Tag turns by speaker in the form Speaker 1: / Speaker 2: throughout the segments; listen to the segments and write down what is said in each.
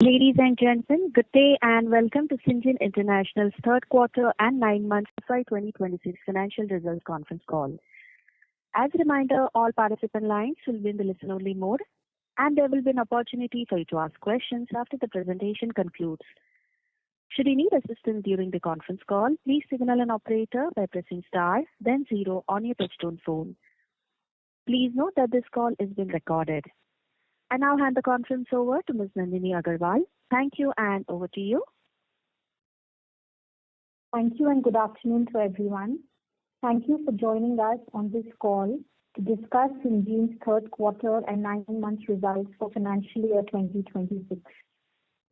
Speaker 1: Ladies and gentlemen, good day and welcome to Syngene International's third quarter and 9 months FY 2026 financial results conference call. As a reminder, all participant lines will be in the listen-only mode, and there will be an opportunity for you to ask questions after the presentation concludes. Should you need assistance during the conference call, please signal an operator by pressing star, then 0 on your touchtone phone. Please note that this call is being recorded. I now hand the conference over to Ms. Nandini Agarwal. Thank you, and over to you.
Speaker 2: Thank you, and good afternoon to everyone. Thank you for joining us on this call to discuss Syngene's third quarter and 9 months results for financial year 2026.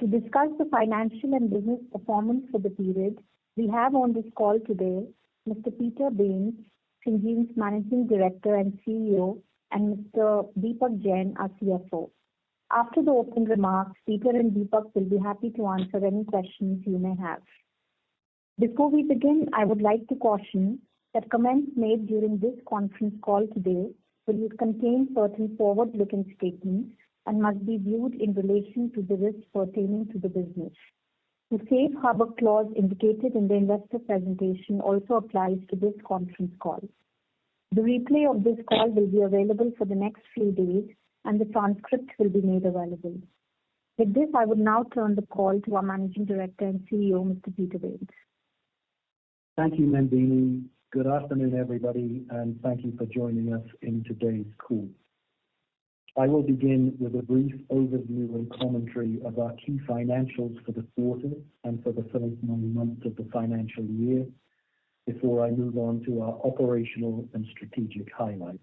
Speaker 2: To discuss the financial and business performance for the period, we have on this call today Mr. Peter Bains, Syngene's Managing Director and CEO, and Mr. Deepak Jain, our CFO. After the opening remarks, Peter and Deepak will be happy to answer any questions you may have. Before we begin, I would like to caution that comments made during this conference call today will contain certain forward-looking statements and must be viewed in relation to the risks pertaining to the business. The safe harbor clause indicated in the investor presentation also applies to this conference call. The replay of this call will be available for the next few days, and the transcript will be made available. With this, I would now turn the call to our Managing Director and CEO, Mr. Peter Bains.
Speaker 3: Thank you, Nandini. Good afternoon, everybody, and thank you for joining us in today's call. I will begin with a brief overview and commentary of our key financials for the quarter and for the first 9 months of the financial year, before I move on to our operational and strategic highlights.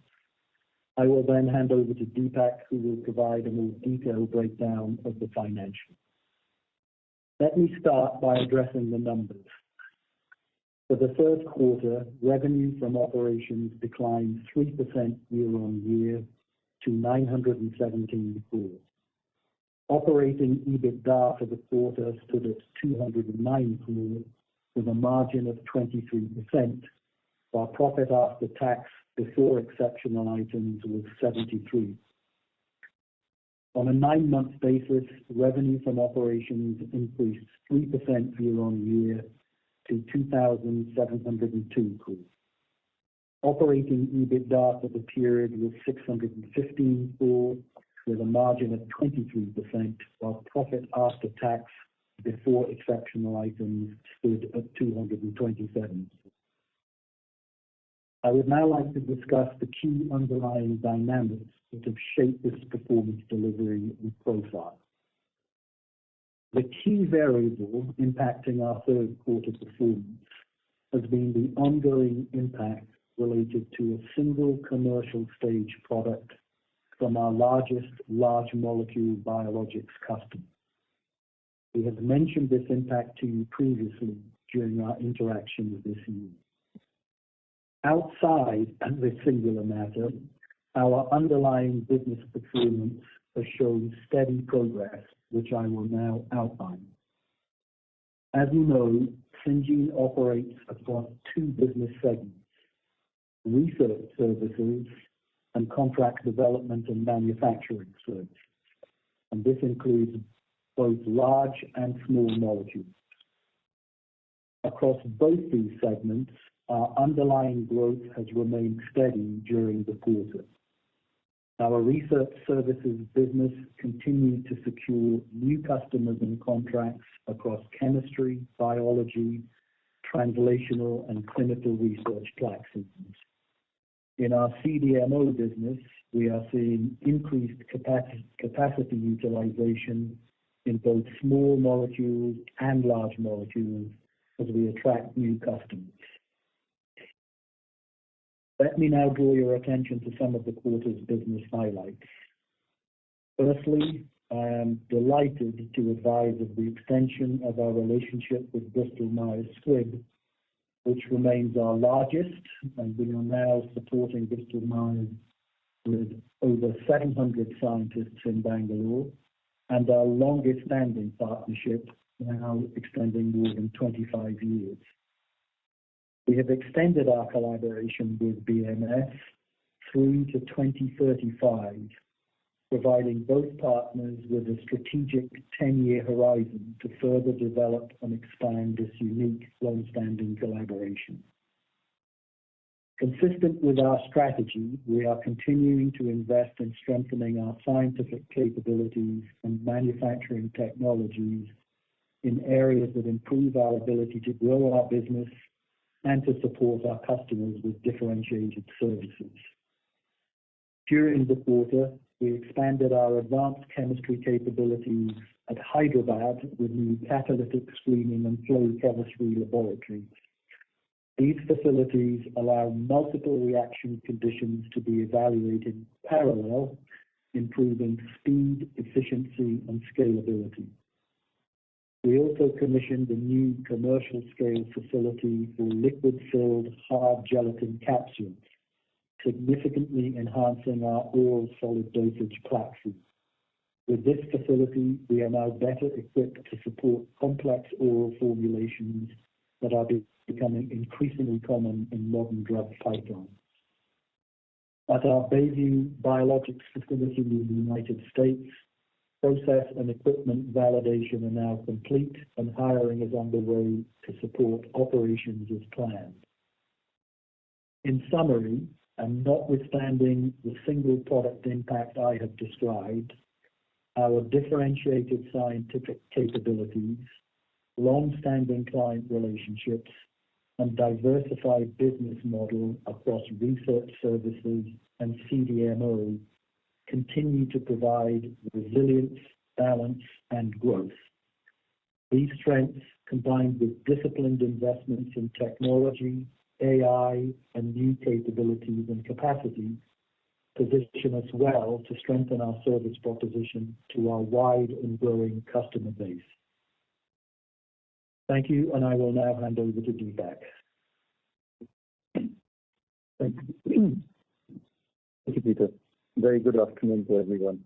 Speaker 3: I will then hand over to Deepak, who will provide a more detailed breakdown of the financials. Let me start by addressing the numbers. For the third quarter, revenue from operations declined 3% year-on-year to 917 crore. Operating EBITDA for the quarter stood at 209 crore, with a margin of 23%, while profit after tax before exceptional items was 73. On a 9-month basis, revenue from operations increased 3% year-on-year to 2,702 crore. Operating EBITDA for the period was 615 crore, with a margin of 23%, while profit after tax before exceptional items stood at 227. I would now like to discuss the key underlying dynamics that have shaped this performance delivery and profile. The key variable impacting our third quarter performance has been the ongoing impact related to a single commercial stage product from our largest large molecule biologics customer. We have mentioned this impact to you previously during our interactions this year. Outside this singular matter, our underlying business performance has shown steady progress, which I will now outline. As you know, Syngene operates across 2 business segments: research services and contract development and manufacturing services, and this includes both large and small molecules. Across both these segments, our underlying growth has remained steady during the quarter. Our research services business continued to secure new customers and contracts across chemistry, biology, translational, and clinical research platforms. In our CDMO business, we are seeing increased capacity utilization in both small molecules and large molecules as we attract new customers. Let me now draw your attention to some of the quarter's business highlights. Firstly, I am delighted to advise of the extension of our relationship with Bristol Myers Squibb, which remains our largest, and we are now supporting Bristol Myers with over 700 scientists in Bangalore, and our longest standing partnership now extending more than 25 years. We have extended our collaboration with BMS through to 2035 providing both partners with a strategic 10-year horizon to further develop and expand this unique, long-standing collaboration. Consistent with our strategy, we are continuing to invest in strengthening our scientific capabilities and manufacturing technologies in areas that improve our ability to grow our business and to support our customers with differentiated services. During the quarter, we expanded our advanced chemistry capabilities at Hyderabad with new catalytic screening and flow chemistry laboratories. These facilities allow multiple reaction conditions to be evaluated in parallel, improving speed, efficiency, and scalability. We also commissioned a new commercial-scale facility for liquid-filled hard gelatin capsules, significantly enhancing our oral solid dosage platform. With this facility, we are now better equipped to support complex oral formulations that are becoming increasingly common in modern drug pipelines. At our Bayview Biologics facility in the United States, process and equipment validation are now complete and hiring is underway to support operations as planned. In summary, and notwithstanding the single product impact I have described, our differentiated scientific capabilities, long-standing client relationships, and diversified business model across research services and CDMO continue to provide resilience, balance, and growth. These strengths, combined with disciplined investments in technology, AI, and new capabilities and capacities, position us well to strengthen our service proposition to our wide and growing customer base. Thank you, and I will now hand over to Deepak.
Speaker 4: Thank you, Peter. Very good afternoon to everyone.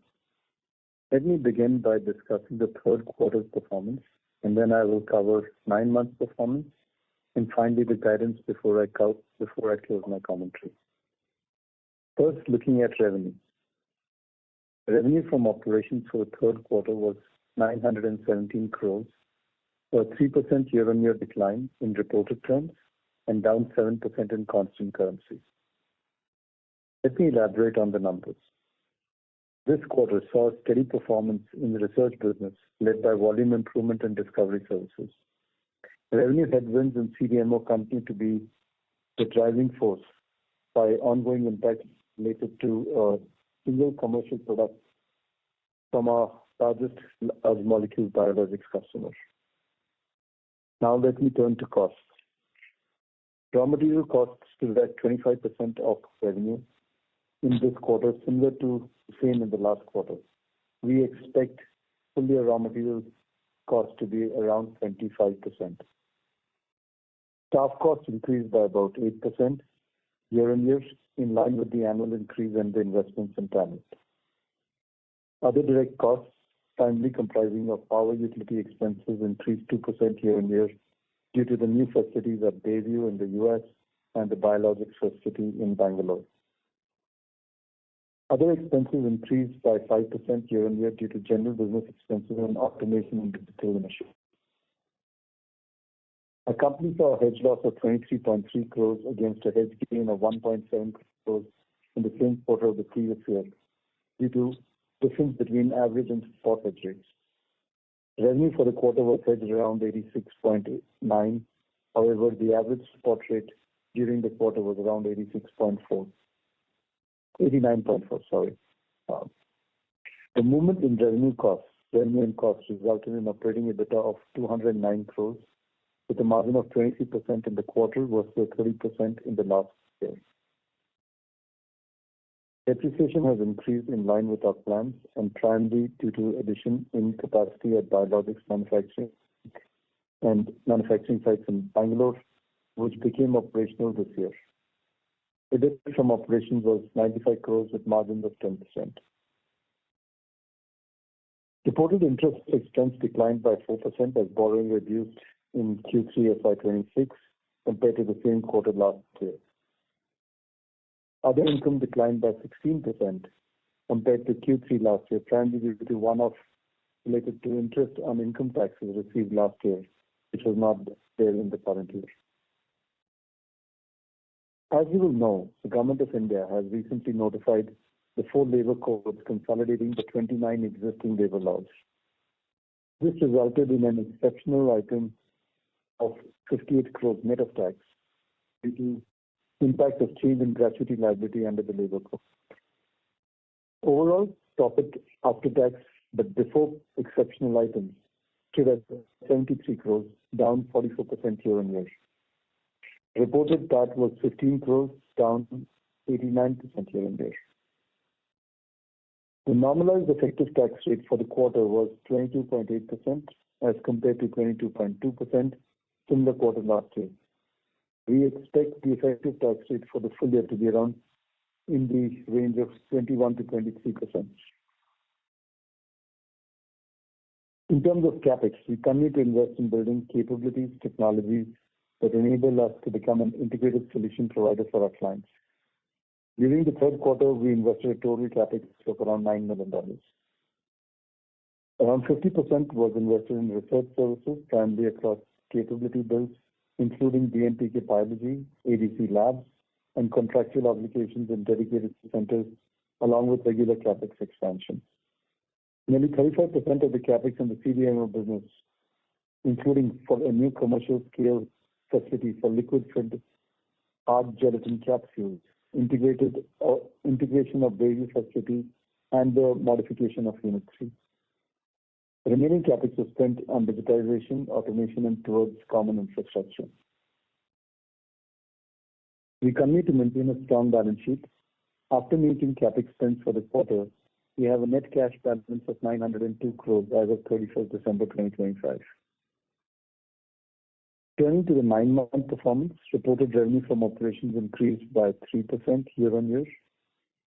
Speaker 4: Let me begin by discussing the third quarter's performance, and then I will cover 9 months' performance, and finally the guidance before I close my commentary. First, looking at revenue. Revenue from operations for the third quarter was 917 crores, a 3% year-on-year decline in reported terms and down 7% in constant currency. Let me elaborate on the numbers. This quarter saw steady performance in the research business led by volume improvement and discovery services. Revenue headwinds in CDMO continue to be the driving force by ongoing impact related to single commercial products from our largest large molecule biologics customers. Now let me turn to costs. Raw material costs stood at 25% of revenue in this quarter, similar to the same in the last quarter. We expect full year raw material cost to be around 25%. Staff costs increased by about 8% year-on-year, in line with the annual increase and the investments in talent. Other direct costs, primarily comprising of power utility expenses, increased 2% year-on-year due to the new facilities at Bayview in the US and the biologics facility in Bangalore. Other expenses increased by 5% year-on-year due to general business expenses and automation and digital initiatives. Our company saw a hedge loss of 23.3 crores against a hedge gain of 1.7 crores in the same quarter of the previous year due to difference between average and spot hedge rates. Revenue for the quarter was hedged around 86.9. However, the average spot rate during the quarter was around 89.4, sorry. The movement in revenue and costs resulted in operating EBITDA of 209 crores with a margin of 23% in the quarter versus 30% in the last year. Depreciation has increased in line with our plans and primarily due to addition in capacity at biologics manufacturing and manufacturing sites in Bangalore, which became operational this year. EBITDA from operations was 95 crores with margins of 10%. Reported interest expense declined by 4% as borrowing reduced in Q3FY26 compared to the same quarter last year. Other income declined by 16% compared to Q3 last year, primarily due to one-off related to interest on income taxes received last year, which was not there in the current year. As you will know, the Government of India has recently notified the 4 labor codes consolidating the 29 existing labor laws. This resulted in an exceptional item of 58 crores net of tax due to impact of change in gratuity liability under the labor code. Overall, profit after tax but before exceptional items stood at 73 crores, down 44% year-on-year. Reported PAT was 15 crores, down 89% year-on-year. The normalized effective tax rate for the quarter was 22.8% as compared to 22.2% similar quarter last year. We expect the effective tax rate for the full year to be around in the range of 21 to 23%. In terms of CapEx, we continue to invest in building capabilities, technologies that enable us to become an integrated solution provider for our clients. During the third quarter, we invested a total CapEx of around $9 million. Around 50% was invested in research services, primarily across capability builds, including DMPK biology, ADC labs, and contractual obligations in dedicated centers, along with regular CapEx expansion. Nearly 35% of the CapEx in the CDMO business, including for a new commercial scale facility for liquid-filled hard gelatin capsules, integration of Bayview facility, and the modification of Unit 3. The remaining CapEx was spent on digitization, automation, and towards common infrastructure. We continue to maintain a strong balance sheet. After making CapEx spends for the quarter, we have a net cash balance of 902 crores as of 31st December 2025. Turning to the 9-month performance, reported revenue from operations increased by 3% year-on-year.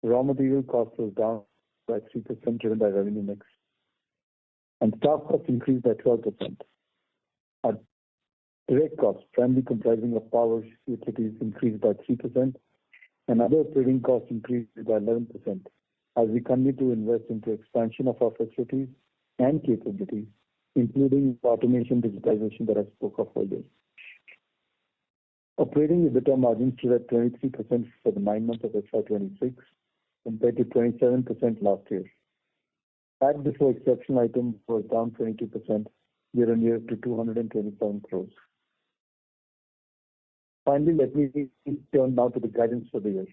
Speaker 4: Raw material cost was down by 3% driven by revenue mix. And staff costs increased by 12%. Our direct costs, primarily comprising of power utilities, increased by 3%, and other operating costs increased by 11%, as we continue to invest into expansion of our facilities and capabilities, including automation digitization that I spoke of earlier. Operating EBITDA margin stood at 23% for the 9 months of FY26, compared to 27% last year. PAT before exceptional items was down 22% year-on-year to 227 crores. Finally, let me turn now to the guidance for the year.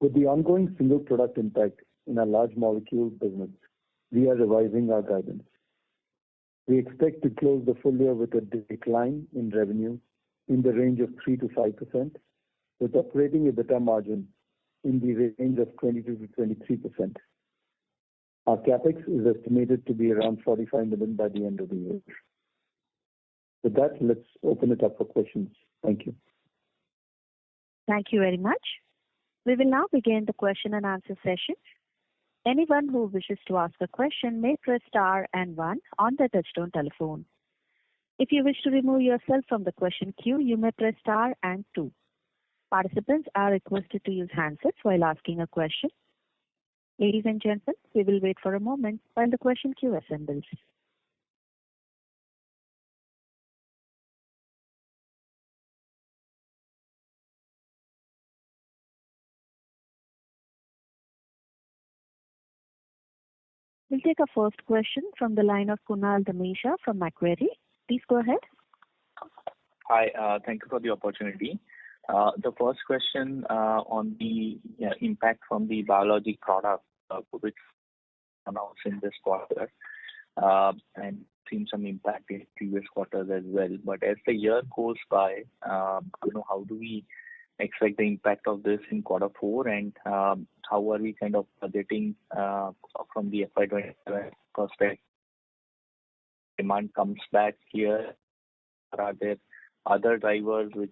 Speaker 4: With the ongoing single product impact in our large molecule business, we are revising our guidance. We expect to close the full year with a decline in revenue in the range of 3 to 5%, with operating EBITDA margin in the range of 22 to 23%. Our CapEx is estimated to be around 45 million by the end of the year. With that, let's open it up for questions. Thank you.
Speaker 1: Thank you very much. We will now begin the question and answer session. Anyone who wishes to ask a question may press star and 1 on the touchtone telephone. If you wish to remove yourself from the question queue, you may press star and 2. Participants are requested to use handsets while asking a question. Ladies and gentlemen, we will wait for a moment while the question queue assembles. We'll take a first question from the line of Kunal Dhamesha from Macquarie. Please go ahead.
Speaker 5: Hi, thank you for the opportunity. The first question on the impact from the biologic product, which announced in this quarter, and seen some impact in previous quarters as well. But as the year goes by, how do we expect the impact of this in quarter 4, and how are we kind of budgeting from the FY27 perspective? Demand comes back here. Are there other drivers which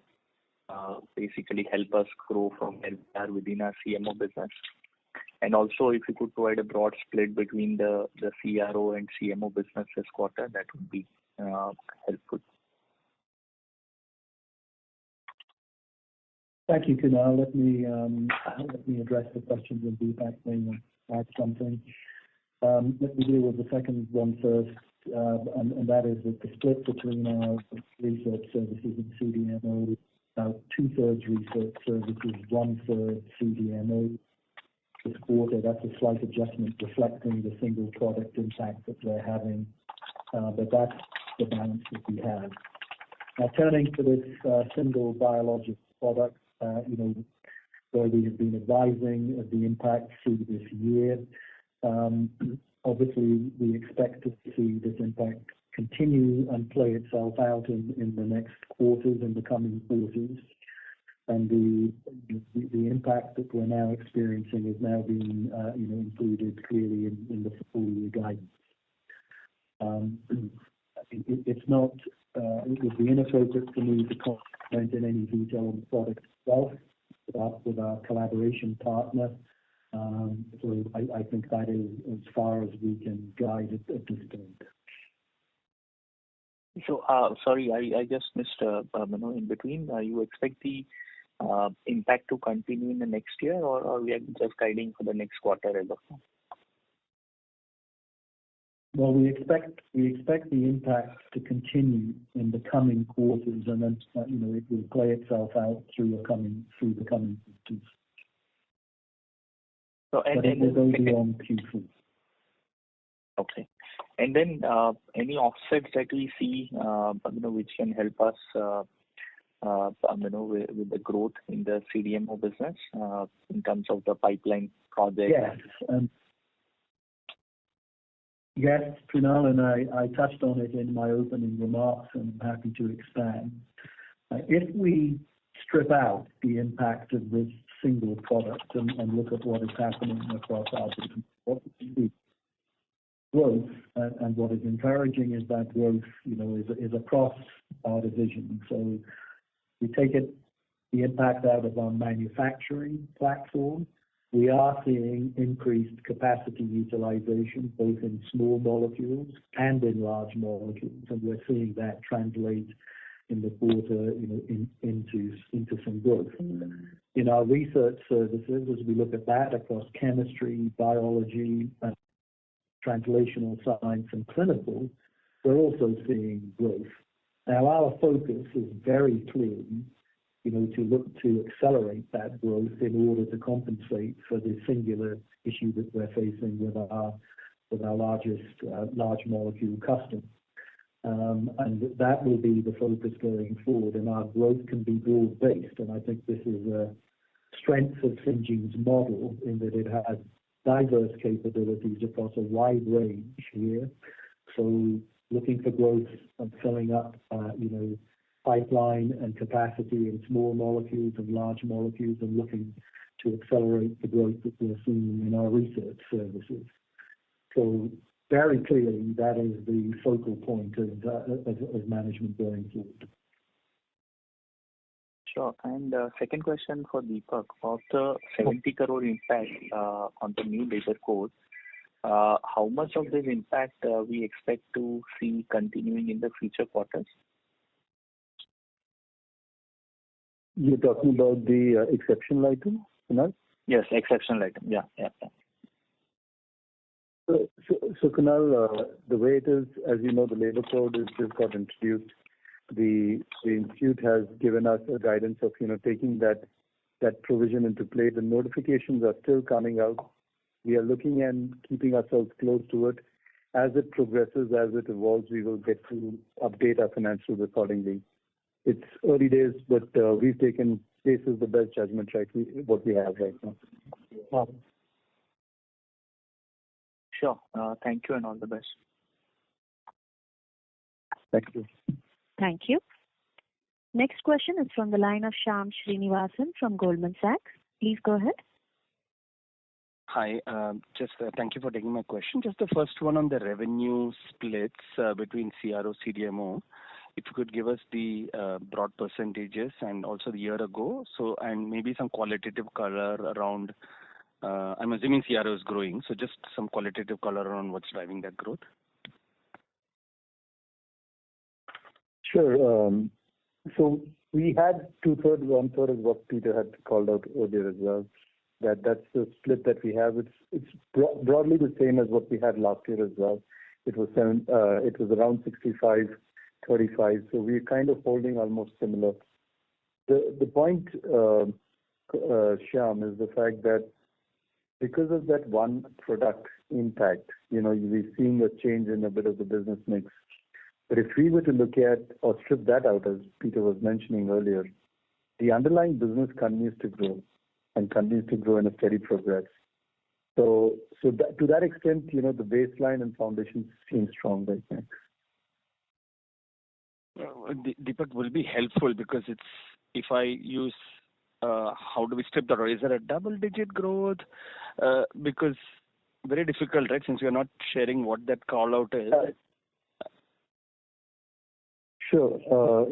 Speaker 5: basically help us grow from where we are within our CMO business? And also, if you could provide a broad split between the CRO and CMO business this quarter, that would be helpful.
Speaker 3: Thank you, Kunal. Let me address the questions and Deepak may add something. Let me deal with the second one first, and that is that the split between our research services and CDMO, about 2/3 research services, 1/3 CDMO. This quarter, that's a slight adjustment reflecting the single product impact that we're having, but that's the balance that we have. Now, turning to this single biologic product, where we have been advising of the impact through this year. Obviously, we expect to see this impact continue and play itself out in the next quarters, in the coming quarters. And the impact that we're now experiencing is now being included clearly in the full year guidance. It would be inappropriate for me to comment in any detail on the product itself with our collaboration partner. So I think that is as far as we can guide at this point.
Speaker 5: So, sorry, I just missed, in between. You expect the impact to continue in the next year, or we are just guiding for the next quarter as of now?
Speaker 3: Well, we expect the impact to continue in the coming quarters, and then it will play itself out through the coming quarters.
Speaker 5: So,
Speaker 3: but it will go beyond Q4.
Speaker 5: Okay. And then any offsets that we see, which can help us, with the growth in the CDMO business in terms of the pipeline project?
Speaker 3: Yes, Kunal, and I touched on it in my opening remarks, and I'm happy to expand. If we strip out the impact of this single product and look at what is happening across our business, what we see growth, and what is encouraging is that growth, is across our division. So we take the impact out of our manufacturing platform. We are seeing increased capacity utilization, both in small molecules and in large molecules, and we're seeing that translate in the quarter, into some growth. In our research services, as we look at that across chemistry, biology, translational science, and clinical, we're also seeing growth. Now, our focus is very clearly, to look to accelerate that growth in order to compensate for the singular issue that we're facing with our largest large molecule customer. And that will be the focus going forward, and our growth can be broad-based. And I think this is a strength of Syngene's model in that it has diverse capabilities across a wide range here. So looking for growth and filling up, pipeline and capacity in small molecules and large molecules, and looking to accelerate the growth that we're seeing in our research services. So very clearly, that is the focal point of management going forward.
Speaker 5: Sure. And second question for Deepak. Of the 70 crore impact on the new labor code, how much of this impact we expect to see continuing in the future quarters?
Speaker 4: You're talking about the exceptional item, Kunal?
Speaker 5: Yes, exceptional item. Yeah.
Speaker 4: So Kunal, the way it is, as you know, the labor code is just got introduced. The institute has given us a guidance of taking that provision into play. The notifications are still coming out. We are looking and keeping ourselves close to it. As it progresses, as it evolves, we will get to update our financials accordingly. It's early days, but we've taken this as the best judgment, what we have right now.
Speaker 5: Sure. Thank you and all the best.
Speaker 4: Thank you.
Speaker 1: Thank you. Next question is from the line of Shyam Srinivasan from Goldman Sachs. Please go ahead.
Speaker 6: Hi. Just thank you for taking my question. Just the first one on the revenue splits between CRO, CDMO. If you could give us the broad percentages and also the year ago. So, and maybe some qualitative color around, I'm assuming CRO is growing, so just some qualitative color around what's driving that growth.
Speaker 4: Sure. So We had two-thirds, one-third is what Peter had called out earlier as well. That's the split that we have. It's broadly the same as what we had last year as well. It was around 65-35, so we're kind of holding almost similar. The point, Shyam, is the fact that because of that one product impact, we're seeing a change in a bit of the business mix. But if we were to look at or strip that out, as Peter was mentioning earlier, the underlying business continues to grow and continues to grow in a steady progress. So that, to that extent, the baseline and foundation seem strong right now.
Speaker 6: Deepak will be helpful because if I use how do we strip that, or is there a double-digit growth? Because very difficult, right? Since we are not sharing what that call out is.
Speaker 4: Sure.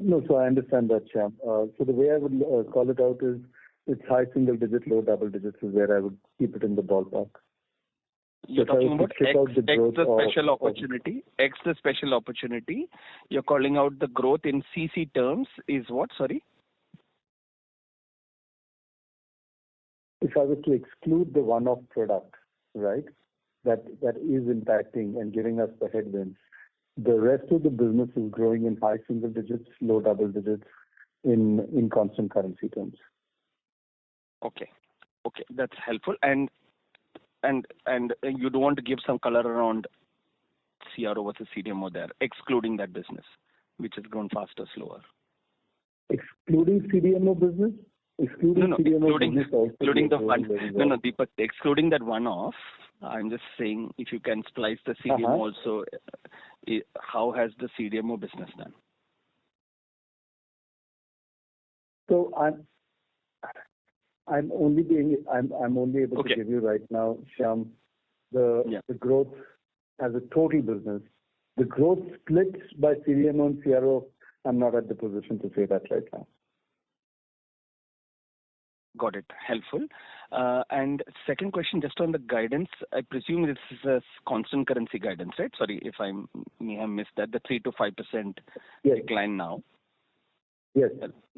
Speaker 4: No, so I understand that, Shyam. So the way I would call it out is it's high single digit, low double digits is where I would keep it in the ballpark.
Speaker 6: You're talking about the special opportunity. You're calling out the growth in CC terms is what? Sorry?
Speaker 4: If I was to exclude the one-off product, right, that is impacting and giving us the headwinds, the rest of the business is growing in high single digits, low double digits in constant currency terms.
Speaker 6: Okay, that's helpful. And you don't want to give some color around CRO versus CDMO there, excluding that business, which has grown faster, slower.
Speaker 4: Excluding CDMO business?
Speaker 6: Excluding the one. No, Deepak, excluding that one-off, I'm just saying if you can splice the CDMO also, how has the CDMO business done?
Speaker 4: So I'm only able to give you right now, Shyam, the growth as a total business. The growth split by CDMO and CRO, I'm not at the position to say that right now.
Speaker 6: Got it. Helpful. And second question, just on the guidance, I presume this is a constant currency guidance, right? Sorry if I may have missed that, the 3 to 5% decline now.
Speaker 4: Yes.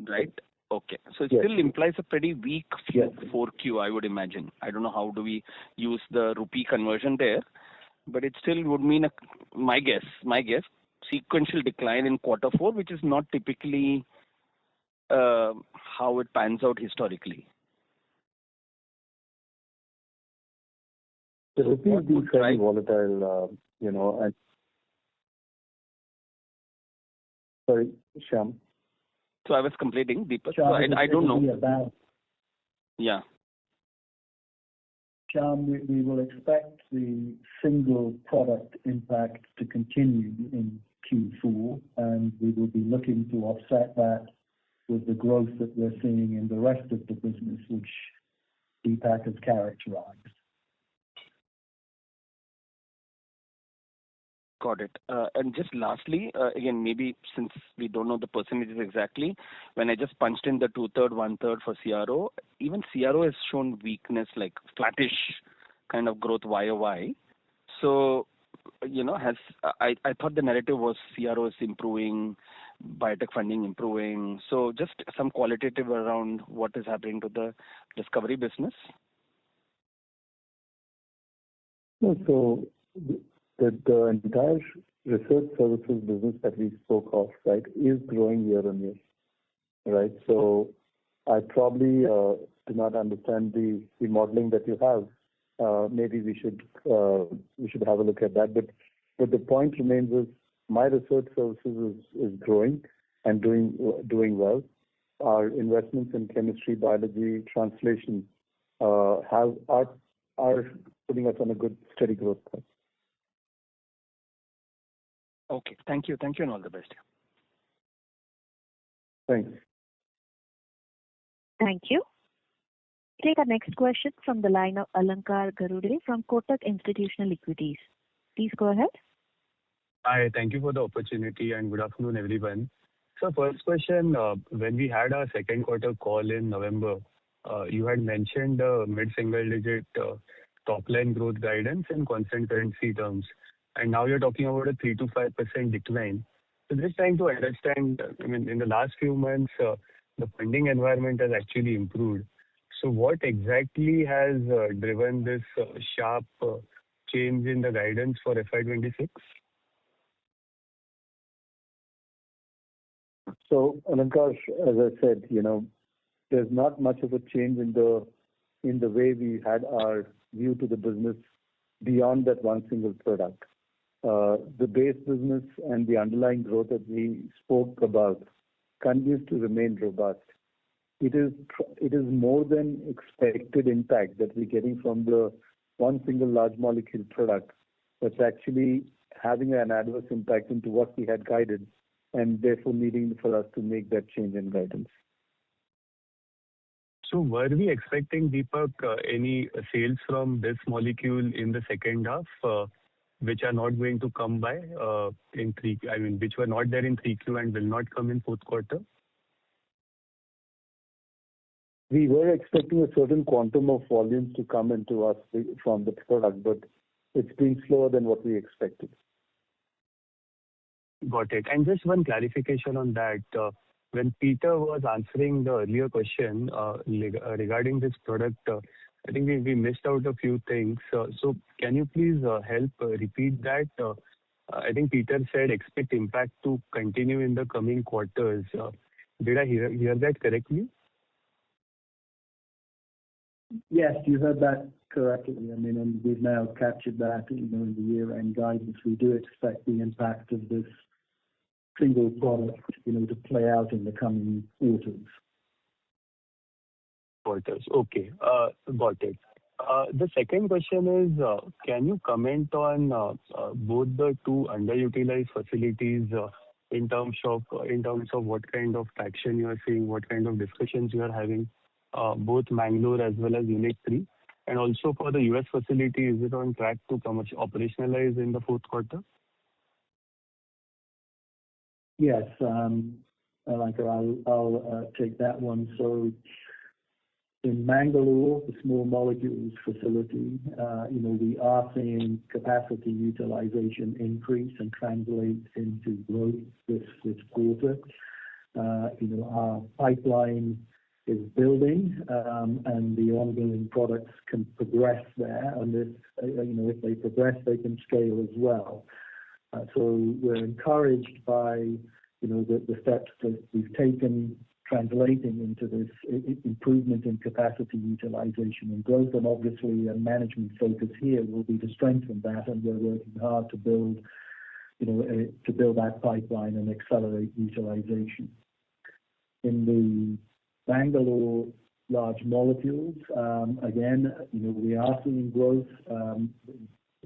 Speaker 6: Right? Okay. So it still implies a pretty weak 4Q, I would imagine. I don't know how do we use the rupee conversion there, but it still would mean, my guess, sequential decline in quarter 4, which is not typically how it pans out historically.
Speaker 4: The rupee is being very volatile, and sorry, Shyam.
Speaker 6: So I was completing, Deepak. So I don't know. Yeah.
Speaker 3: Shyam, we will expect the single product impact to continue in Q4, and we will be looking to offset that with the growth that we're seeing in the rest of the business, which Deepak has characterized.
Speaker 6: Got it. And just lastly, again, maybe since we don't know the percentages exactly, when I just punched in the 2/3, 1/3 for CRO, even CRO has shown weakness, like flattish kind of growth YOY. So, I thought the narrative was CRO is improving, biotech funding improving. So just some qualitative around what is happening to the discovery business.
Speaker 4: So the entire research services business that we spoke of, right, is growing year on year, right? So I probably do not understand the modeling that you have. Maybe we should have a look at that. But the point remains is my research services is growing and doing well. Our investments in chemistry, biology, translation are putting us on a good steady growth path.
Speaker 6: Okay. Thank you, and all the best.
Speaker 4: Thanks.
Speaker 1: Thank you. Take our next question from the line of Alankar Garude from Kotak Institutional Equities. Please go ahead.
Speaker 7: Hi, thank you for the opportunity and good afternoon, everyone. So first question, when we had our second quarter call in November, you had mentioned mid-single digit top line growth guidance in constant currency terms. And now you're talking about a 3 to 5% decline. So just trying to understand, in the last few months, the funding environment has actually improved. So what exactly has driven this sharp change in the guidance for FY26?
Speaker 4: So, Alankar, as I said, there's not much of a change in the way we had our view to the business beyond that one single product. The base business and the underlying growth that we spoke about continues to remain robust. It is more than expected impact that we're getting from the one single large molecule product that's actually having an adverse impact into what we had guided, and therefore needing for us to make that change in guidance.
Speaker 7: So were we expecting, Deepak, any sales from this molecule in the second half, which are not going to come by in which were not there in 3Q and will not come in fourth quarter?
Speaker 4: We were expecting a certain quantum of volumes to come into us from the product, but it's been slower than what we expected.
Speaker 7: Got it. And just one clarification on that. When Peter was answering the earlier question regarding this product, I think we missed out a few things. So can you please help repeat that? I think Peter said expect impact to continue in the coming quarters. Did I hear that correctly?
Speaker 3: Yes, you heard that correctly. I mean, and we've now captured that, in the year-end guidance. We do expect the impact of this single product, to play out in the coming quarters.
Speaker 7: Quarters. Okay. Got it. The second question is, can you comment on both the two underutilized facilities in terms of what kind of traction you are seeing, what kind of discussions you are having, both Mangalore as well as Unit 3? And also for the US facility, is it on track to operationalize in the fourth quarter?
Speaker 3: Yes, I'll take that one. So in Mangalore, the small molecules facility, we are seeing capacity utilization increase and translate into growth this quarter. Our pipeline is building, and the ongoing products can progress there. And if they progress, they can scale as well. So we're encouraged by, the steps that we've taken translating into this improvement in capacity utilization and growth. And obviously, a management focus here will be to strengthen that, and we're working hard to build that pipeline and accelerate utilization. In the Bangalore large molecules, again, we are seeing growth.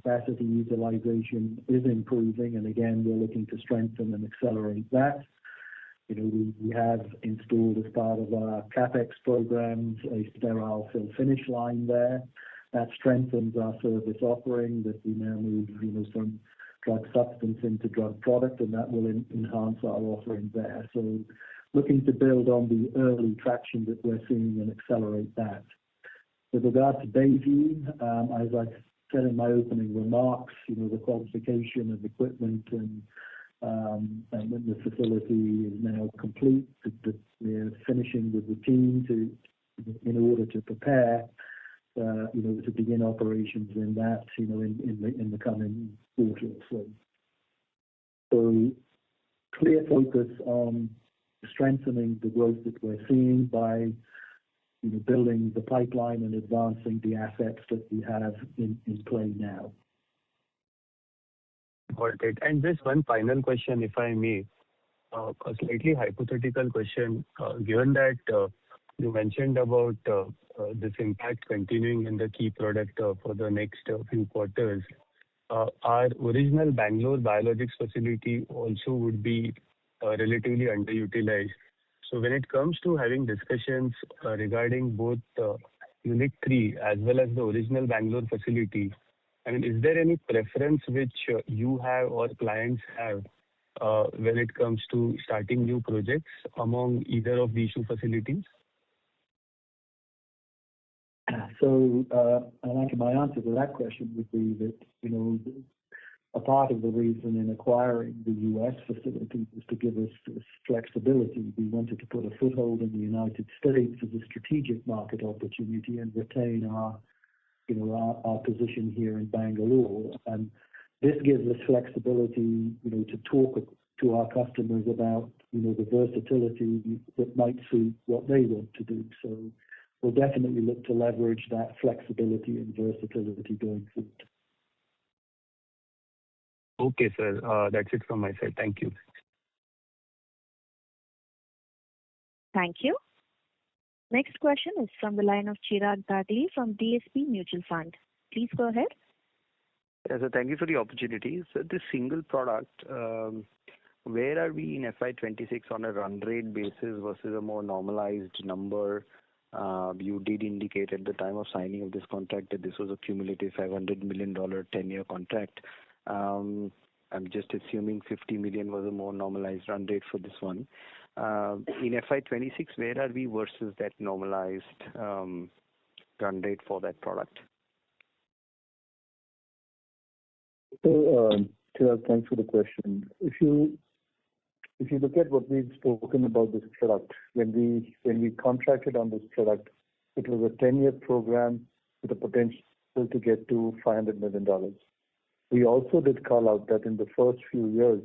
Speaker 3: Capacity utilization is improving, and again, we're looking to strengthen and accelerate that. We have installed as part of our CapEx programs a sterile fill finish line there. That strengthens our service offering, that we now move, from drug substance into drug product, and that will enhance our offering there. So looking to build on the early traction that we're seeing and accelerate that. With regard to Bayview, as I said in my opening remarks, the qualification of equipment and the facility is now complete. We're finishing with the team in order to prepare, to begin operations in that, in the coming quarters. So clear focus on strengthening the growth that we're seeing by building the pipeline and advancing the assets that we have in play now.
Speaker 7: Got it. And just one final question, if I may. A slightly hypothetical question. Given that you mentioned about this impact continuing in the key product for the next few quarters, our original Bangalore biologics facility also would be relatively underutilized. So when it comes to having discussions regarding both Unit 3 as well as the original Bangalore facility, I mean, is there any preference which you have or clients have when it comes to starting new projects among either of these two facilities?
Speaker 3: So, my answer to that question would be that, a part of the reason in acquiring the U.S. facility was to give us this flexibility. We wanted to put a foothold in the United States as a strategic market opportunity and retain our position here in Bangalore. And this gives us flexibility, to talk to our customers about, the versatility that might suit what they want to do. So we'll definitely look to leverage that flexibility and versatility going forward.
Speaker 7: Okay, sir. That's it from my side. Thank you.
Speaker 1: Thank you. Next question is from the line of Chirag Dagli from DSP Mutual Fund. Please go ahead.
Speaker 8: Yes, sir. Thank you for the opportunity. So this single product, where are we in FY26 on a run rate basis versus a more normalized number? You did indicate at the time of signing of this contract that this was a cumulative $500 million 10-year contract. I'm just assuming 50 million was a more normalized run rate for this one. In FY26, where are we versus that normalized run rate for that product?
Speaker 4: So, Chirag, thanks for the question. If you look at what we've spoken about this product, when we contracted on this product, it was a 10-year program with a potential to get to $500 million. We also did call out that in the first few years,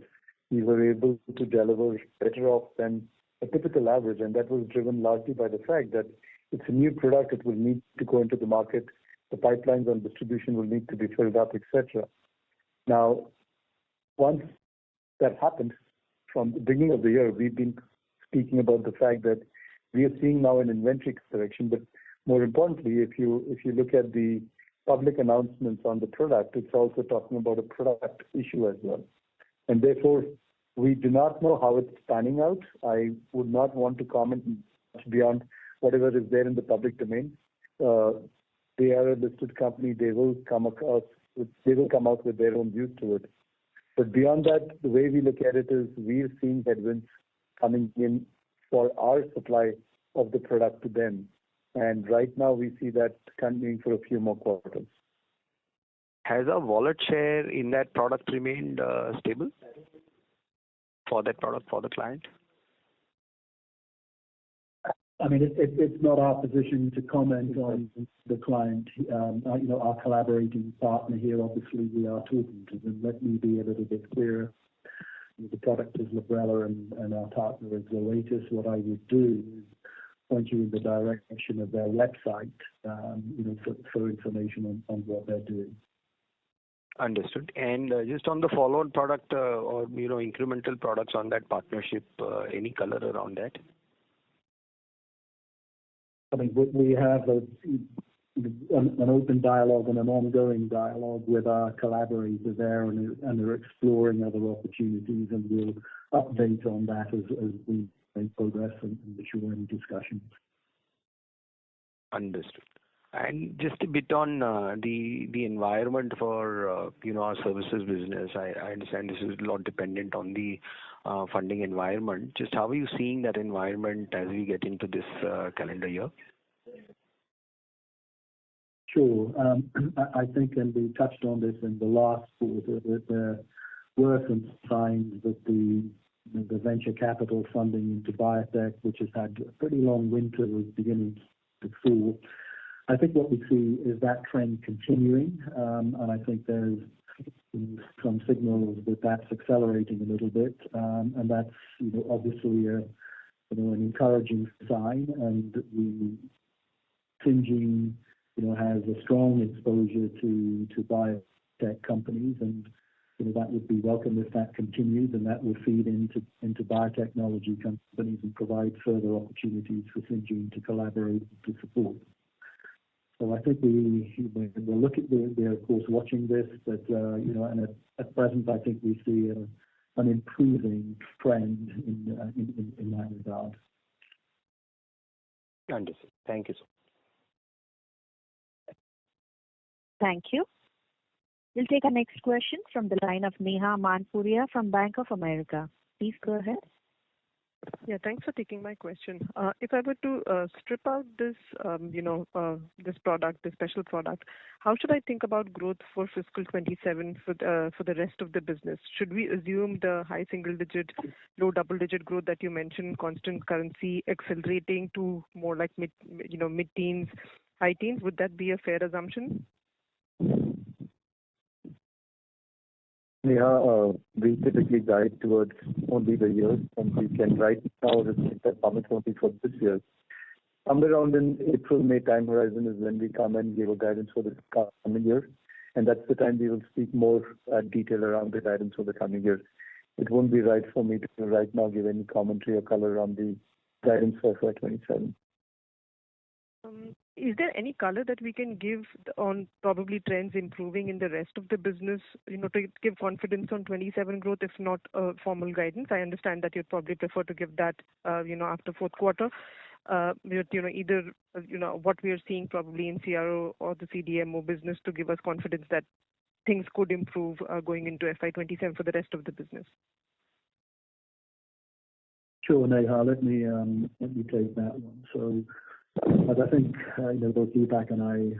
Speaker 4: we were able to deliver better off than a typical average, and that was driven largely by the fact that it's a new product, it will need to go into the market, the pipelines on distribution will need to be filled up, etc. Now, once that happened, from the beginning of the year, we've been speaking about the fact that we are seeing now an inventory correction, but more importantly, if you look at the public announcements on the product, it's also talking about a product issue as well. And therefore, we do not know how it's panning out. I would not want to comment much beyond whatever is there in the public domain. They are a listed company. They will come out with their own views to it. But beyond that, the way we look at it is we're seeing headwinds coming in for our supply of the product to them. And right now, we see that continuing for a few more quarters.
Speaker 8: Has our wallet share in that product remained stable for that product, for the client?
Speaker 3: I mean, it's not our position to comment on the client. Our collaborating partner here, obviously, we are talking to them. Let me be a little bit clearer. The product is Librela and our partner is Zoetis. What I would do is point you in the direction of their website, for information on what they're doing.
Speaker 8: Understood. And just on the follow-on product or incremental products on that partnership, any color around that?
Speaker 3: I mean, we have an open dialogue and an ongoing dialogue with our collaborators there, and they're exploring other opportunities, and we'll update on that as we make progress and mature any discussions.
Speaker 8: Understood. And just a bit on the environment for our services business. I understand this is a lot dependent on the funding environment. Just how are you seeing that environment as we get into this calendar year?
Speaker 3: Sure. I think, and we touched on this in the last quarter, that there were some signs that the venture capital funding into biotech, which has had a pretty long winter, was beginning to fall. I think what we see is that trend continuing, and I think there's some signals that that's accelerating a little bit, and that's obviously an encouraging sign. And Syngene has a strong exposure to biotech companies, and that would be welcome if that continues, and that will feed into biotechnology companies and provide further opportunities for Syngene to collaborate to support. So I think we'll look at we're of course watching this, but and at present I think we see an improving trend in that regard.
Speaker 8: Understood. Thank you, sir.
Speaker 1: Thank you. We'll take our next question from the line of Neha Manpuria from Bank of America. Please go ahead.
Speaker 9: Yeah, thanks for taking my question. If I were to strip out this, this product, this special product, how should I think about growth for fiscal 27 for the rest of the business? Should we assume the high single digit, low double digit growth that you mentioned, constant currency accelerating to more like mid-teens, high teens? Would that be a fair assumption?
Speaker 4: Yeah, we typically guide towards only the year, and we can right now restrict that comment only for this year. Somewhere around in April, May time horizon is when we come and give a guidance for the coming year, and that's the time we will speak more detail around the guidance for the coming year. It won't be right for me to right now give any commentary or color on the guidance for FY27.
Speaker 9: Is there any color that we can give on probably trends improving in the rest of the business, to give confidence on 27 growth, if not formal guidance? I understand that you'd probably prefer to give that, after fourth quarter. Either, what we are seeing probably in CRO or the CDMO business to give us confidence that things could improve going into FY27 for the rest of the business.
Speaker 3: Sure, Neha, let me take that one. So, as I think both Deepak and I,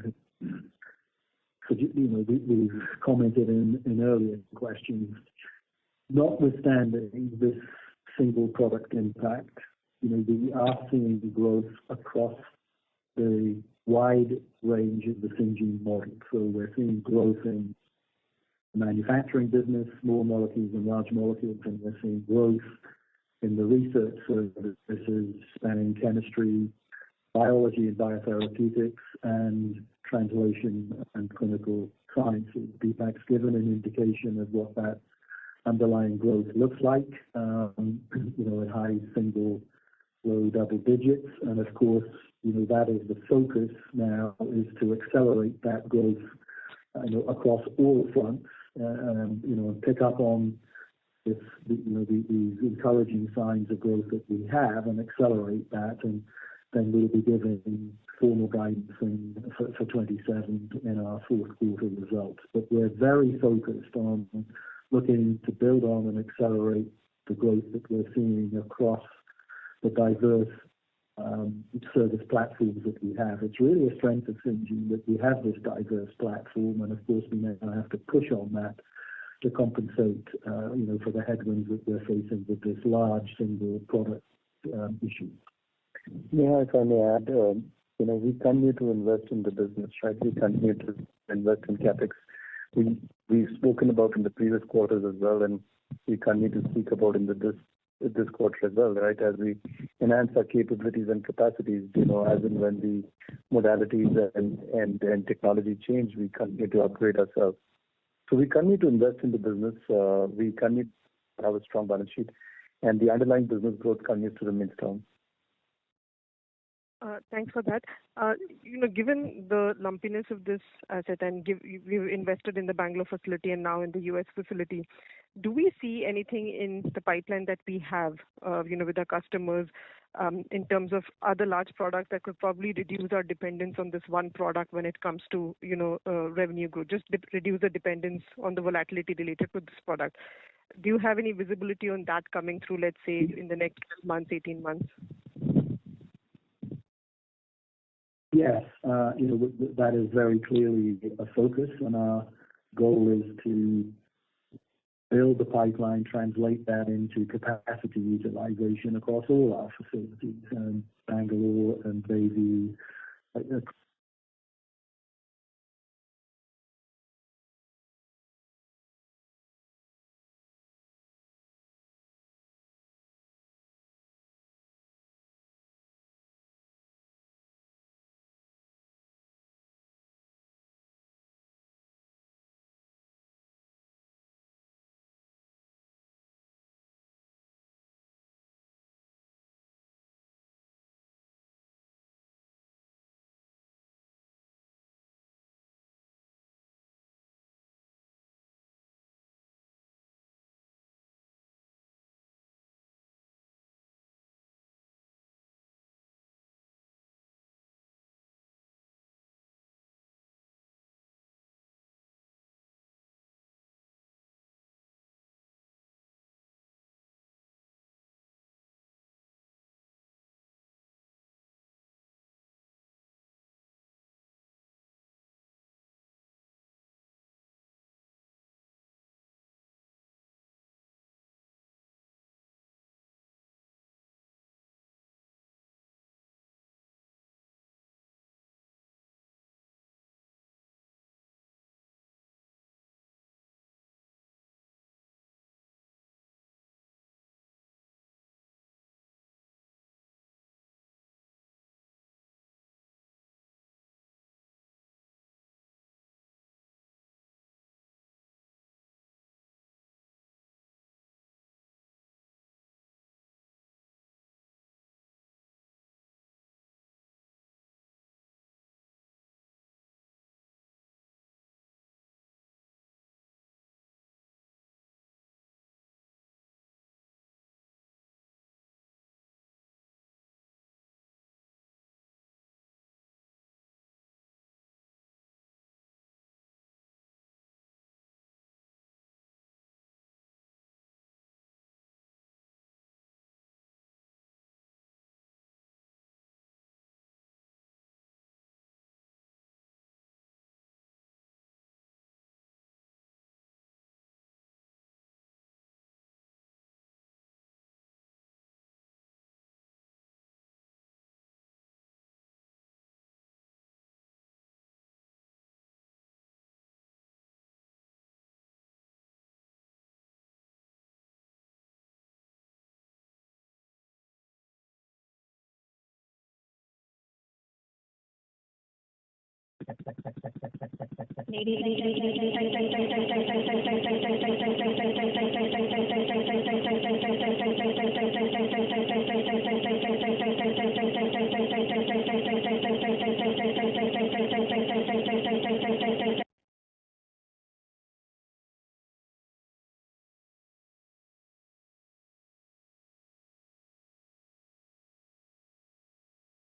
Speaker 3: we've commented in earlier questions. Notwithstanding this single product impact, we are seeing growth across the wide range of the Syngene model. So we're seeing growth in the manufacturing business, small molecules and large molecules, and we're seeing growth in the research services spanning chemistry, biology and biotherapeutics, and translation and clinical sciences. Deepak's given an indication of what that underlying growth looks like, at high single, low double digits. And of course, that is the focus now, is to accelerate that growth, across all fronts, and pick up on these encouraging signs of growth that we have and accelerate that. And then we'll be giving formal guidance for 27 in our fourth quarter results. But we're very focused on looking to build on and accelerate the growth that we're seeing across the diverse service platforms that we have. It's really a strength of Syngene that we have this diverse platform, and of course we now have to push on that to compensate, for the headwinds that we're facing with this large single product issue.
Speaker 4: Yeah, if I may add, we continue to invest in the business, right? We continue to invest in CapEx. We've spoken about in the previous quarters as well, and we continue to speak about in this quarter as well, right? As we enhance our capabilities and capacities, as and when the modalities and technology change, we continue to upgrade ourselves. So we continue to invest in the business. We continue to have a strong balance sheet, and the underlying business growth continues to remain strong.
Speaker 9: Thanks for that. Given the lumpiness of this asset and we've invested in the Bangalore facility and now in the US facility, do we see anything in the pipeline that we have, with our customers, in terms of other large products that could probably reduce our dependence on this one product when it comes to, revenue growth, just reduce the dependence on the volatility related to this product? Do you have any visibility on that coming through, let's say, in the next 12 months, 18 months?
Speaker 3: Yes, that is very clearly a focus, and our goal is to build the pipeline, translate that into capacity utilization across all our facilities, and Bangalore and Bayview,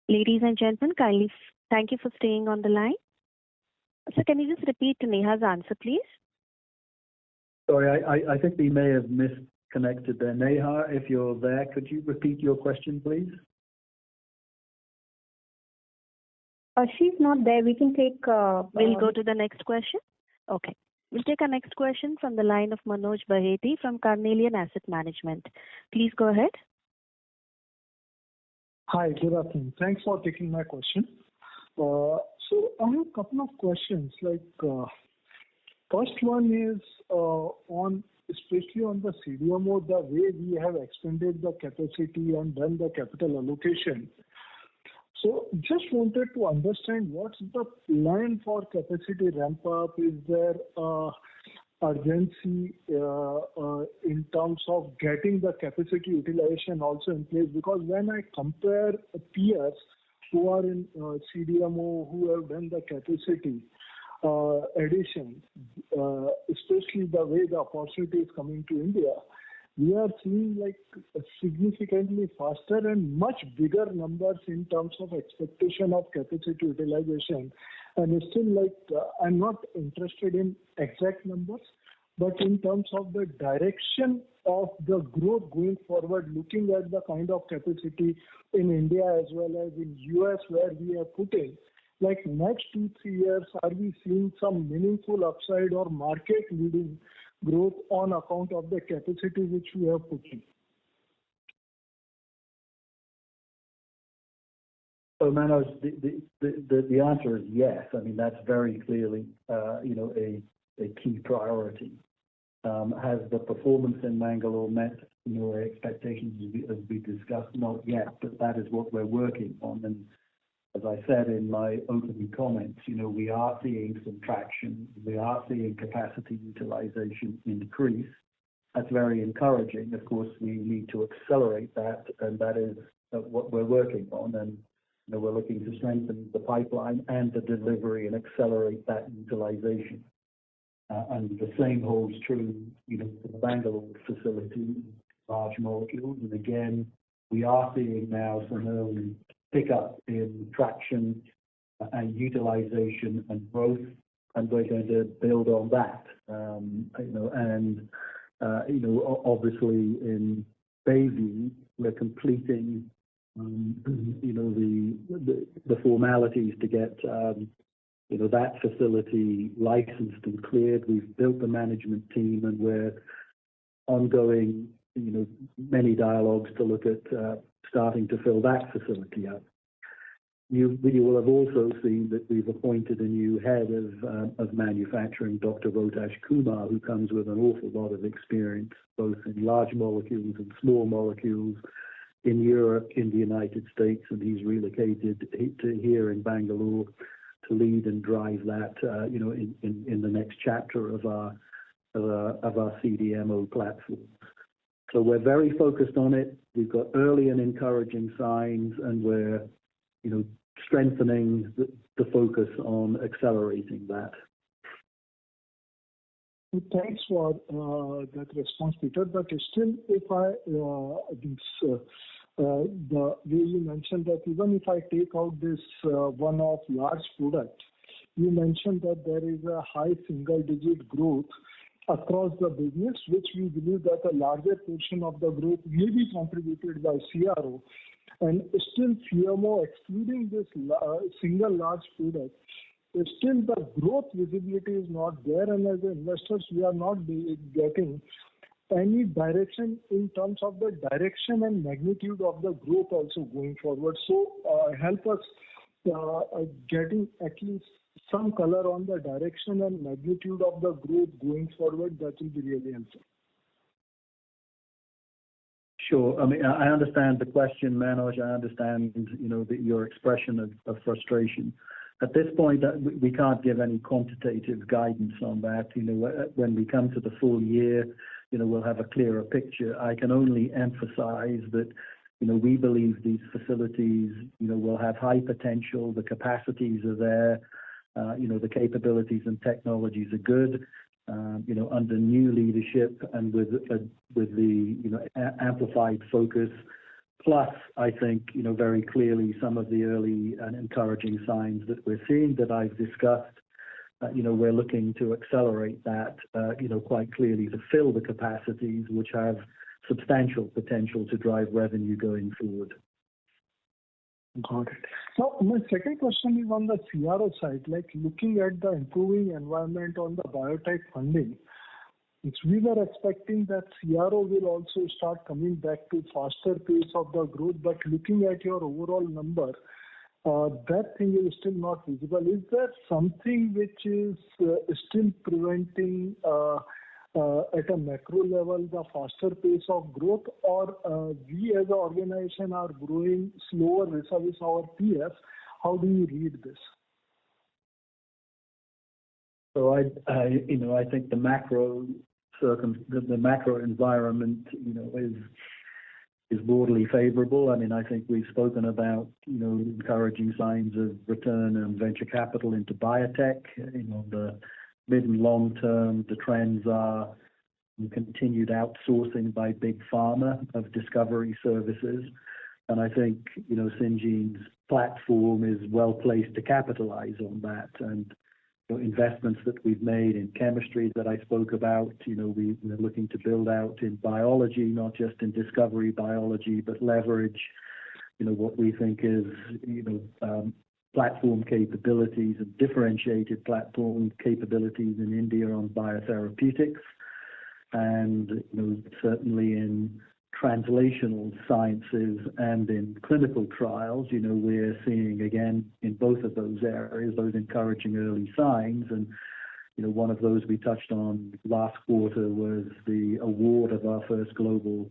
Speaker 1: Ladies and gentlemen, kindly thank you for staying on the line. So can you just repeat Neha's answer, please?
Speaker 3: Sorry, I think we may have misconnected there. Neha, if you're there, could you repeat your question, please?
Speaker 2: She's not there. We can take.
Speaker 1: We'll go to the next question. Okay. We'll take our next question from the line of Manoj Baheti from Carnelian Asset Management. Please go ahead.
Speaker 10: Hi, good afternoon. Thanks for taking my question. So I have a couple of questions. First one is especially on the CDMO, the way we have expanded the capacity and done the capital allocation. So just wanted to understand what's the plan for capacity ramp up? Is there urgency in terms of getting the capacity utilization also in place? Because when I compare peers who are in CDMO who have done the capacity addition, especially the way the opportunity is coming to India, we are seeing significantly faster and much bigger numbers in terms of expectation of capacity utilization. And still, I'm not interested in exact numbers, but in terms of the direction of the growth going forward, looking at the kind of capacity in India as well as in US where we are putting, next 2-3 years, are we seeing some meaningful upside or market leading growth on account of the capacity which we are putting?
Speaker 3: So Manoj, the answer is yes. I mean, that's very clearly, a key priority. Has the performance in Bangalore met your expectations as we discussed? Not yet, but that is what we're working on. And as I said in my opening comments, we are seeing some traction. We are seeing capacity utilization increase. That's very encouraging. Of course, we need to accelerate that, and that is what we're working on. And we're looking to strengthen the pipeline and the delivery and accelerate that utilization. And the same holds true, for the Bangalore facility, large molecules. And again, we are seeing now some early pickup in traction and utilization and growth, and we're going to build on that. Obviously in Bayview, we're completing, the formalities to get, that facility licensed and cleared. We've built the management team, and we're ongoing, many dialogues to look at starting to fill that facility up. You will have also seen that we've appointed a new head of manufacturing, Dr. Rotash Kumar, who comes with an awful lot of experience, both in large molecules and small molecules in Europe, in the United States, and he's relocated to here in Bangalore to lead and drive that, in the next chapter of our CDMO platform. So we're very focused on it. We've got early and encouraging signs, and we're, strengthening the focus on accelerating that.
Speaker 10: Thanks for that response, Peter. But still, if the way you mentioned that even if I take out this one-off large product, you mentioned that there is a high single-digit growth across the business, which we believe that a larger portion of the growth may be contributed by CRO. And still CMO, excluding this single large product, still the growth visibility is not there. And as investors, we are not getting any direction in terms of the direction and magnitude of the growth also going forward. So help us getting at least some color on the direction and magnitude of the growth going forward. That will be really helpful.
Speaker 3: Sure. I mean, I understand the question, Manoj. I understand, your expression of frustration. At this point, we can't give any quantitative guidance on that. When we come to the full year, we'll have a clearer picture. I can only emphasize that, we believe these facilities, will have high potential. The capacities are there. The capabilities and technologies are good. Under new leadership and with the amplified focus. Plus, I think, very clearly some of the early and encouraging signs that we're seeing that I've discussed, we're looking to accelerate that, quite clearly to fill the capacities which have substantial potential to drive revenue going forward.
Speaker 10: Got it. So my second question is on the CRO side, like looking at the improving environment on the biotech funding. We were expecting that CRO will also start coming back to faster pace of the growth, but looking at your overall number, that thing is still not visible. Is there something which is still preventing at a macro level the faster pace of growth, or we as an organization are growing slower vis-a-vis our peers? How do you read this?
Speaker 3: So I think the macro environment, is broadly favorable. I mean, I think we've spoken about, encouraging signs of return and venture capital into biotech. The mid and long term, the trends are continued outsourcing by big pharma of discovery services. And I think, Syngene's platform is well placed to capitalize on that. And investments that we've made in chemistry that I spoke about, we're looking to build out in biology, not just in discovery biology, but leverage, what we think is, platform capabilities and differentiated platform capabilities in India on biotherapeutics. And, certainly in translational sciences and in clinical trials, we're seeing again in both of those areas, those encouraging early signs. And, one of those we touched on last quarter was the award of our first global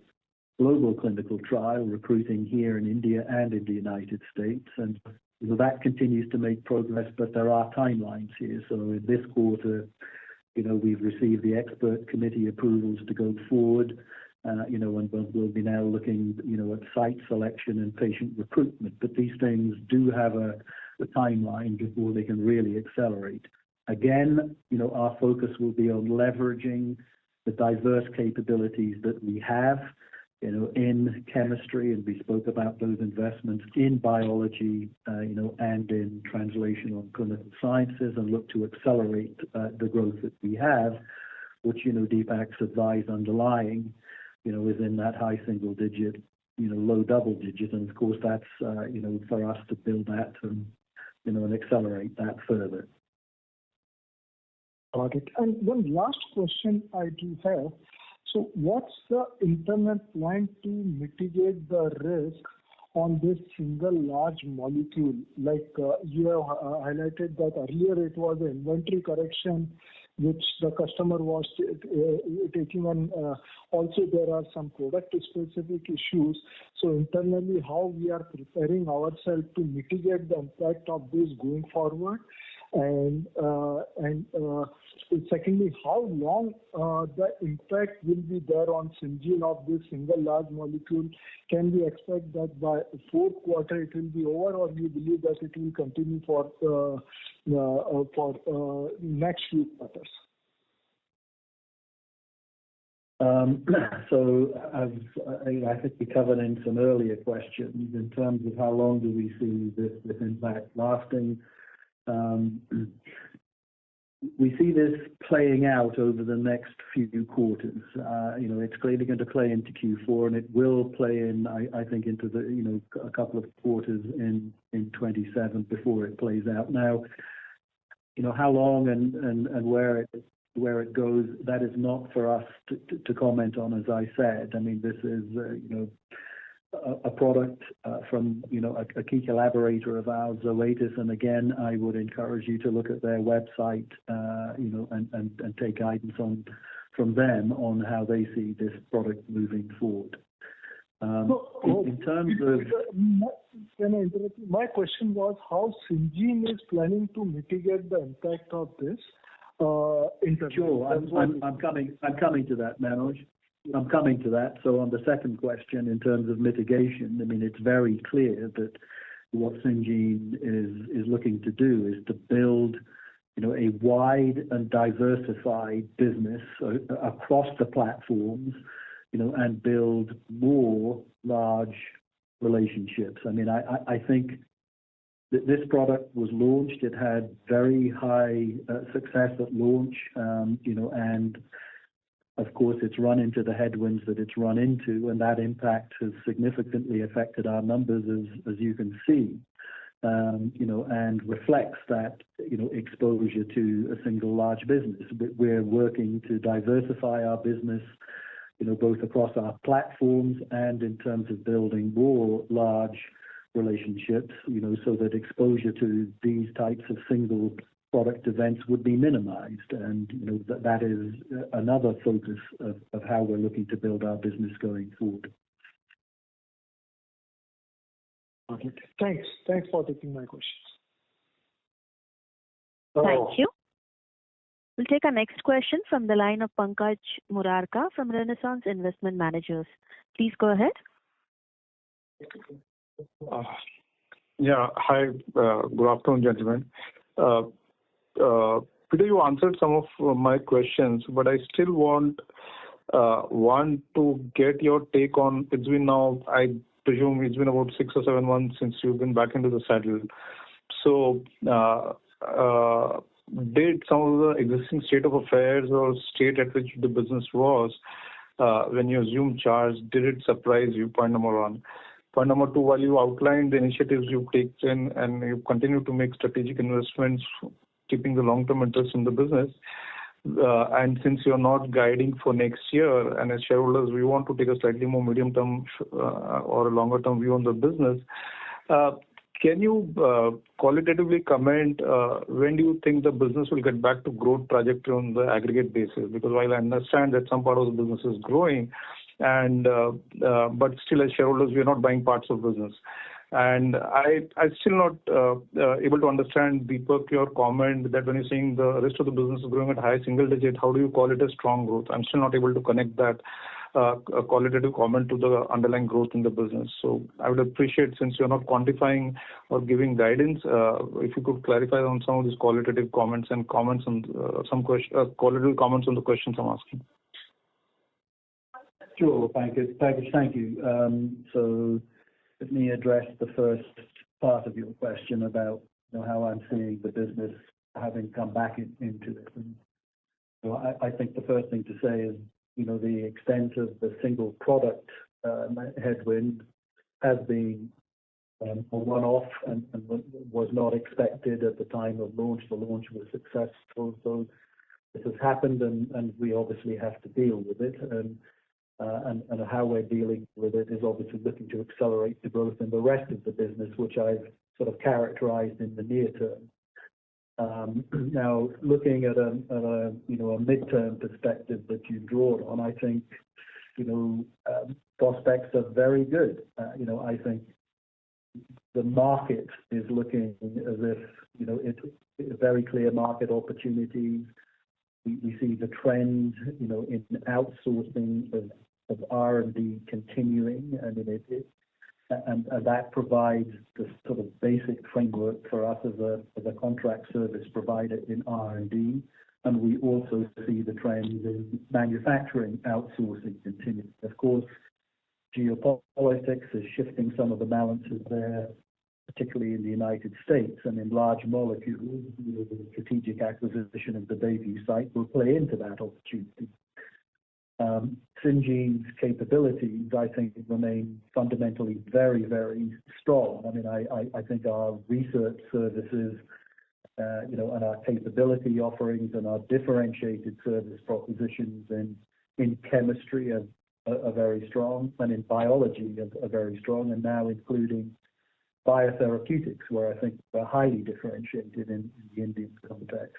Speaker 3: clinical trial, recruiting here in India and in the United States. And that continues to make progress, but there are timelines here. So in this quarter, we've received the expert committee approvals to go forward. And we'll be now looking, at site selection and patient recruitment. But these things do have a timeline before they can really accelerate. Again, our focus will be on leveraging the diverse capabilities that we have, in chemistry, and we spoke about those investments in biology, and in translational and clinical sciences, and look to accelerate the growth that we have, which, Deepak's advised underlying, is in that high single digit, low double digit. And of course, that's, for us to build that and, and accelerate that further.
Speaker 10: Got it. And one last question I do have. So what's the internal plan to mitigate the risk on this single large molecule? Like you have highlighted that earlier it was an inventory correction which the customer was taking on. Also, there are some product-specific issues. So internally, how we are preparing ourselves to mitigate the impact of this going forward? And secondly, how long the impact will be there on Syngene of this single large molecule? Can we expect that by fourth quarter it will be over, or you believe that it will continue for next few quarters?
Speaker 3: So as I think we covered in some earlier questions in terms of how long do we see this impact lasting. We see this playing out over the next few quarters. It's clearly going to play into Q4, and it will play in, I think, into the, a couple of quarters in 27 before it plays out. Now, how long and where it goes, that is not for us to comment on, as I said. I mean, this is, a product from, a key collaborator of ours, Zoetis. And again, I would encourage you to look at their website, and take guidance from them on how they see this product moving forward. In terms of...
Speaker 10: Can I interrupt you? My question was how Syngene is planning to mitigate the impact of this internally.
Speaker 3: Sure. I'm coming to that, Manoj. I'm coming to that. So on the second question, in terms of mitigation, I mean, it's very clear that what Syngene is looking to do is to build, a wide and diversified business across the platforms, and build more large relationships. I mean, I think that this product was launched. It had very high success at launch, and of course, it's run into the headwinds that it's run into, and that impact has significantly affected our numbers, as you can see, and reflects that, exposure to a single large business. But we're working to diversify our business, both across our platforms and in terms of building more large relationships, so that exposure to these types of single product events would be minimized. And, that is another focus of how we're looking to build our business going forward.
Speaker 10: Okay. Thanks for taking my questions.
Speaker 1: Thank you. We'll take our next question from the line of Pankaj Murarka from Renaissance Investment Managers. Please go ahead.
Speaker 11: Hi. Good afternoon, gentlemen. Peter, you answered some of my questions, but I still want to get your take on. It's been now, I presume, it's been about 6 or 7 months since you've been back into the saddle. So, did some of the existing state of affairs or state at which the business was when you assumed charge, did it surprise you? Point number 1. Point number 2, while you outlined the initiatives you've taken and you continue to make strategic investments, keeping the long-term interest in the business, and since you're not guiding for next year, and as shareholders, we want to take a slightly more medium-term or a longer-term view on the business, can you qualitatively comment when do you think the business will get back to growth trajectory on the aggregate basis? Because while I understand that some part of the business is growing, and but still as shareholders, we are not buying parts of business. And I'm still not able to understand, Deepak, your comment that when you're saying the rest of the business is growing at high single digit, how do you call it a strong growth? I'm still not able to connect that a qualitative comment to the underlying growth in the business. So I would appreciate, since you're not quantifying or giving guidance, if you could clarify on some of these qualitative comments and comments on qualitative comments on the questions I'm asking.
Speaker 3: Sure, Pankaj, thank you. So let me address the first part of your question about how I'm seeing the business having come back into it. And, I think the first thing to say is, the extent of the single product headwind has been a one-off and was not expected at the time of launch. The launch was successful, so this has happened, and we obviously have to deal with it. And how we're dealing with it is obviously looking to accelerate the growth in the rest of the business, which I've sort of characterized in the near term. Now, looking at a midterm perspective that you draw on, I think prospects are very good. I think the market is looking as if it's a very clear market opportunities. We see the trend in outsourcing of R&D continuing, and that provides the sort of basic framework for us as a contract service provider in R&D. And we also see the trends in manufacturing outsourcing continuing. Of course, geopolitics is shifting some of the balances there, particularly in the United States, and in large molecules, the strategic acquisition of the Bayview site will play into that opportunity. Syngene's capabilities, I think, remain fundamentally very, very strong. I mean, I think our research services, and our capability offerings and our differentiated service propositions in chemistry are very strong, and in biology are very strong, and now including biotherapeutics, where I think we're highly differentiated in the Indian context.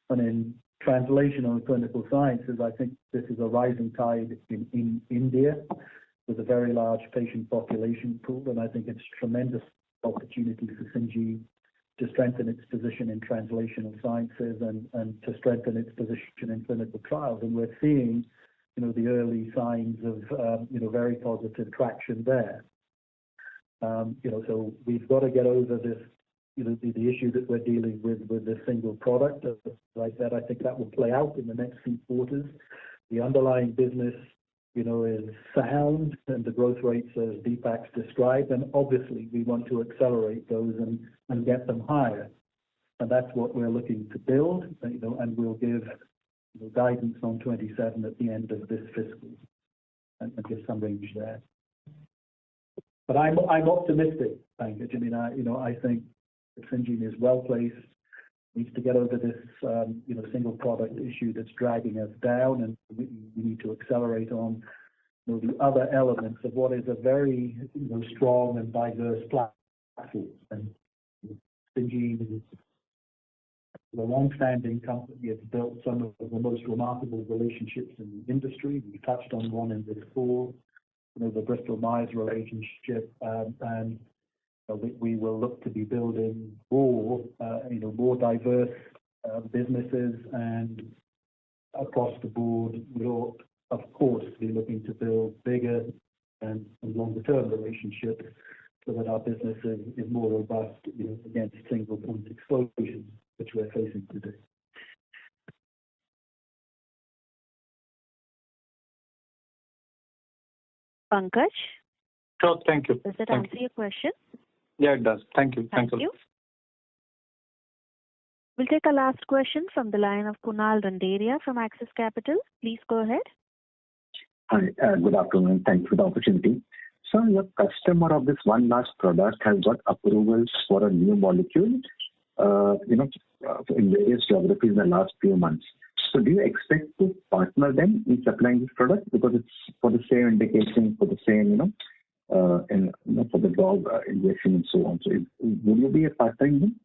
Speaker 3: And in translational and clinical sciences, I think this is a rising tide in India. with a very large patient population pool, and I think it's a tremendous opportunity for Syngene to strengthen its position in translational sciences and to strengthen its position in clinical trials. And we're seeing, the early signs of, very positive traction there. So we've got to get over this, the issue that we're dealing with this single product. As I said, I think that will play out in the next few quarters. The underlying business, is sound, and the growth rates as Deepak's described, and obviously we want to accelerate those and get them higher. And that's what we're looking to build, and we'll give guidance on 27 at the end of this fiscal and give some range there. But I'm optimistic, Pankaj. I think that Syngene is well placed, needs to get over this, single product issue that's dragging us down, and we need to accelerate on the other elements of what is a very, strong and diverse platform. And Syngene is a long-standing company. It's built some of the most remarkable relationships in the industry. We touched on one in this call, the Bristol-Myers relationship, and we will look to be building more, more diverse businesses, and across the board, we'll of course be looking to build bigger and longer-term relationships so that our business is more robust, against single-point explosions, which we're facing today.
Speaker 1: Pankaj?
Speaker 11: Sure, thank you.
Speaker 1: Does that answer your question?
Speaker 11: Yeah, it does. Thank you.
Speaker 1: Thank you. We'll take a last question from the line of Kunal Randeria from Axis Capital. Please go ahead.
Speaker 12: Hi, good afternoon. Thanks for the opportunity. So your customer of this one last product has got approvals for a new molecule, in various geographies in the last few months. So do you expect to partner them in supplying this product because it's for the same indication, for the same, for the dog injection and so on? So will you be a partner in them?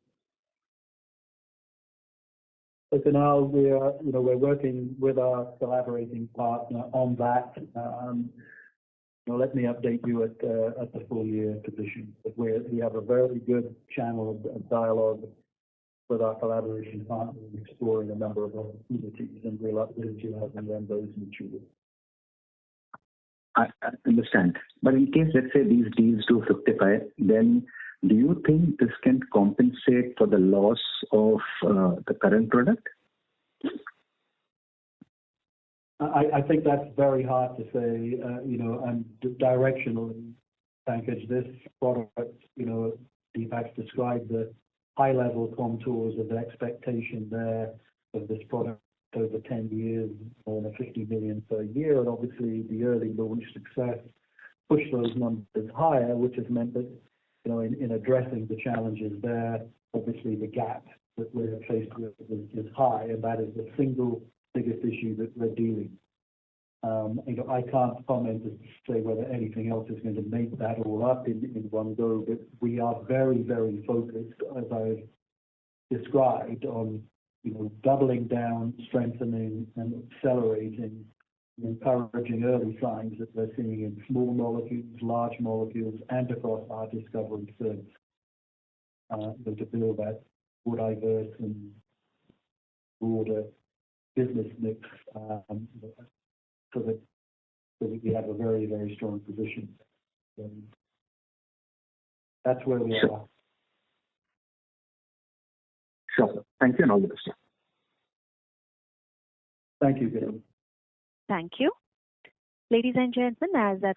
Speaker 3: So now we're working with our collaborating partner on that. Let me update you at the full year position. But we have a very good channel of dialogue with our collaboration partner in exploring a number of opportunities, and we'll update you as and when those mature.
Speaker 12: I understand. But in case, let's say, these deals do fructify, then do you think this can compensate for the loss of the current product?
Speaker 3: I think that's very hard to say, and directionally, Pankaj, this product, Deepak's described the high-level contours of the expectation there of this product over 10 years, more than 50 million per year, and obviously the early launch success pushed those numbers higher, which has meant that, in addressing the challenges there, obviously the gap that we're faced with is high, and that is the single biggest issue that we're dealing. I can't comment as to say whether anything else is going to make that all up in one go, but we are very, very focused, as I've described, on doubling down, strengthening, and accelerating, encouraging early signs that we're seeing in small molecules, large molecules, and across our discovery service, to build that more diverse and broader business mix, so that we have a very, very strong position. That's where we are.
Speaker 12: Sure. Thank you, and all the best.
Speaker 3: Thank you, Gil.
Speaker 1: Thank you. Ladies and gentlemen, as that